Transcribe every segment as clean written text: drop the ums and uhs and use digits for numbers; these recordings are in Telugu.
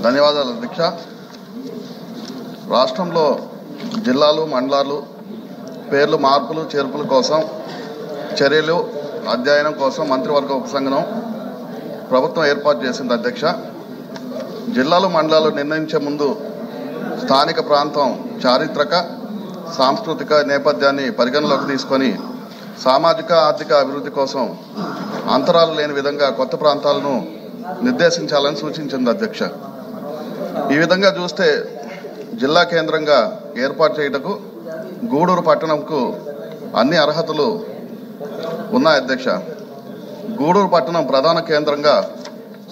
ధన్యవాదాలు అధ్యక్ష. రాష్ట్రంలో జిల్లాలు మండలాలు పేర్లు మార్పులు చేర్పుల కోసం చర్యలు అధ్యయనం కోసం మంత్రివర్గ ఉపసంఘం ప్రభుత్వం ఏర్పాటు చేసింది అధ్యక్ష. జిల్లాలు మండలాలు నిర్ణయించే ముందు స్థానిక ప్రాంతం చారిత్రక సాంస్కృతిక నేపథ్యాన్ని పరిగణలోకి తీసుకొని సామాజిక ఆర్థిక అభివృద్ధి కోసం అంతరాలు లేని విధంగా కొత్త ప్రాంతాలను నిర్దేశించాలని సూచించింది అధ్యక్ష. ఈ విధంగా చూస్తే జిల్లా కేంద్రంగా ఏర్పాటు చేయటకు గూడూరు పట్టణంకు అన్ని అర్హతలు ఉన్నాయి అధ్యక్ష. గూడూరు పట్టణం ప్రధాన కేంద్రంగా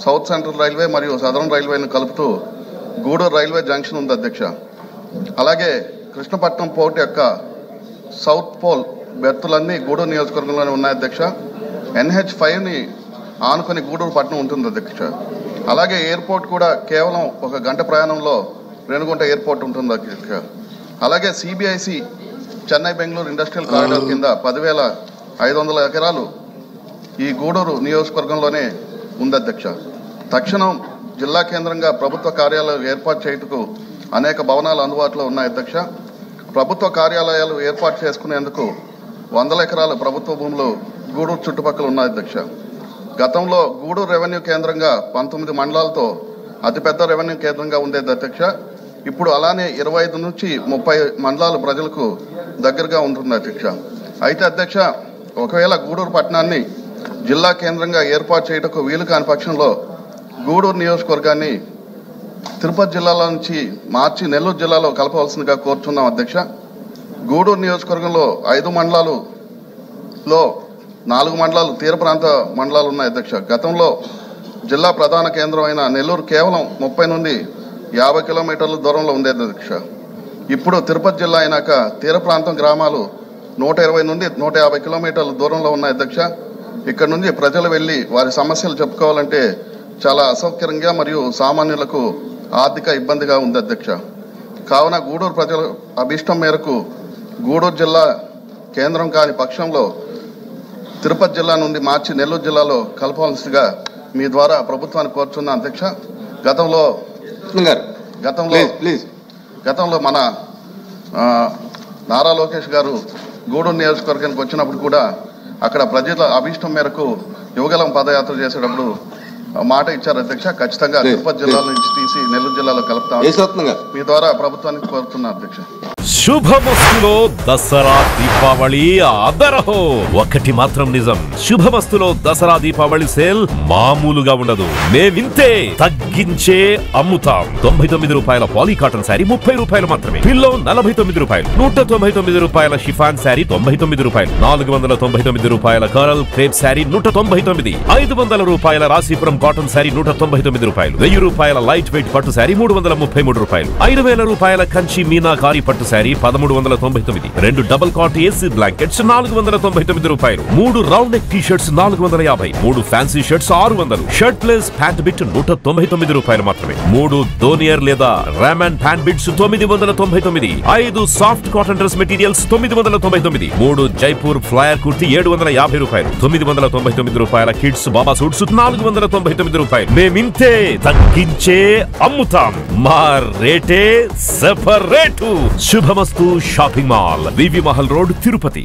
సౌత్ సెంట్రల్ రైల్వే మరియు సదరన్ రైల్వేను కలుపుతూ గూడూరు రైల్వే జంక్షన్ ఉంది అధ్యక్ష. అలాగే కృష్ణపట్నం పోర్ట్ యొక్క సౌత్ పోల్ బెర్తులన్నీ గూడూరు నియోజకవర్గంలోనే ఉన్నాయి అధ్యక్ష. NH5ని ఆనుకొని గూడూరు పట్టణం ఉంటుంది అధ్యక్ష. అలాగే ఎయిర్పోర్ట్ కూడా కేవలం 1 గంట ప్రయాణంలో రేణిగుంట ఎయిర్పోర్ట్ ఉంటుంది అధ్యక్ష. అలాగే CBIC Chennai Bengaluru industrial corridor కింద 10,500 ఎకరాలు ఈ గూడూరు నియోజకవర్గంలోనే ఉంది అధ్యక్ష. తక్షణం జిల్లా కేంద్రంగా ప్రభుత్వ కార్యాలయాలు ఏర్పాటు చేయుటకు అనేక భవనాలు అందుబాటులో ఉన్నాయి అధ్యక్ష. ప్రభుత్వ కార్యాలయాలు ఏర్పాటు చేసుకునేందుకు 100 ఎకరాల ప్రభుత్వ భూములు గూడూరు చుట్టుపక్కల ఉన్నాయి అధ్యక్ష. గతంలో గూడూరు రెవెన్యూ కేంద్రంగా 19 మండలాలతో అతిపెద్ద రెవెన్యూ కేంద్రంగా ఉండేది అధ్యక్ష. ఇప్పుడు అలానే 25 నుంచి 30 మండలాలు ప్రజలకు దగ్గరగా ఉంటుంది అధ్యక్ష. అయితే అధ్యక్ష, ఒకవేళ గూడూరు పట్టణాన్ని జిల్లా కేంద్రంగా ఏర్పాటు చేయటకు వీలు కాని పక్షంలో గూడూరు నియోజకవర్గాన్ని తిరుపతి జిల్లాలో నుంచి మార్చి నెల్లూరు జిల్లాలో కలపవలసిందిగా కోరుతున్నాం అధ్యక్ష. గూడూరు నియోజకవర్గంలో 5 మండలాలులో 4 మండలాలు తీర ప్రాంత మండలాలు ఉన్నాయి అధ్యక్ష. గతంలో జిల్లా ప్రధాన కేంద్రమైన నెల్లూరు కేవలం 30 నుండి 50 కిలోమీటర్ల దూరంలో ఉండేది అధ్యక్ష. ఇప్పుడు తిరుపతి జిల్లా అయినాక తీర ప్రాంతం గ్రామాలు 120 నుండి 150 కిలోమీటర్ల దూరంలో ఉన్నాయి అధ్యక్ష. ఇక్కడ నుంచి ప్రజలు వెళ్లి వారి సమస్యలు చెప్పుకోవాలంటే చాలా అసౌకర్యంగా మరియు సామాన్యులకు ఆర్థిక ఇబ్బందిగా ఉంది అధ్యక్ష. కావున గూడూరు ప్రజల అభిష్టం మేరకు గూడూరు జిల్లా కేంద్రం కాని పక్షంలో తిరుపతి జిల్లా నుండి మార్చి నెల్లూరు జిల్లాలో కలపవలసిగా మీ ద్వారా ప్రభుత్వాన్ని కోరుచున్నా అధ్యక్ష. గతంలో మన నారా లోకేష్ గారు గూడూరు నియోజకవర్గానికి వచ్చినప్పుడు కూడా అక్కడ ప్రజల అభిష్టం మేరకు యువగలం పాదయాత్ర చేసేటప్పుడు మాట ఇచ్చారు అధ్యక్ష. ఖచ్చితంగా తిరుపతి జిల్లా నుంచి తీసి నెల్లూరు జిల్లాలో కలుపుతాం. మీ ద్వారా ప్రభుత్వానికి కోరుతున్నా అధ్యక్ష. శుభమస్తులో దసరా దీపావళి అదరహో. ఒకటి మాత్రం నిజం, శుభమస్తులో దసరా దీపావళి సేల్ మామూలుగా ఉండదు. మేమింతే తగ్గించే అమ్ముతాం. 99 రూపాయల పాలీ కాటన్ శారీ 30 రూపాయలు మాత్రమే. పిల్లో 49 రూపాయలు. 199 రూపాయల షిఫాన్ శారీ 99 రూపాయలు. 499 రూపాయల కరల్ క్రేప్ శారీ 199. 500 రూపాయల రాశీపురం కాటన్ శారీ 199 రూపాయలు. 1000 రూపాయల లైట్ వెయిట్ పట్టు శారీ 333 రూపాయలు. 5000 రూపాయల కంచి మీనాకారి పట్టు sari 1399. 2 double cot AC blankets 499 రూపాయలు. 3 round neck T-shirts 450. 3 fancy shirts 600. Shirt plus pant bit 199 రూపాయలు మాత్రమే. 3 దోనియర్ లేదా Raymond pant bits 999. 5 soft cotton dress materials 999. 3 Jaipur ఫ్లయర్ కుర్తీ 750 రూపాయలు. 999 రూపాయల కిడ్స్ బాబా సూట్స్ 499 రూపాయలు. మేమింతే తగ్గించే అమ్ముతాం. మా రేటే సెపరేటు. శుభమస్తు షాపింగ్ మాల్, వివి మహల్ రోడ్, తిరుపతి.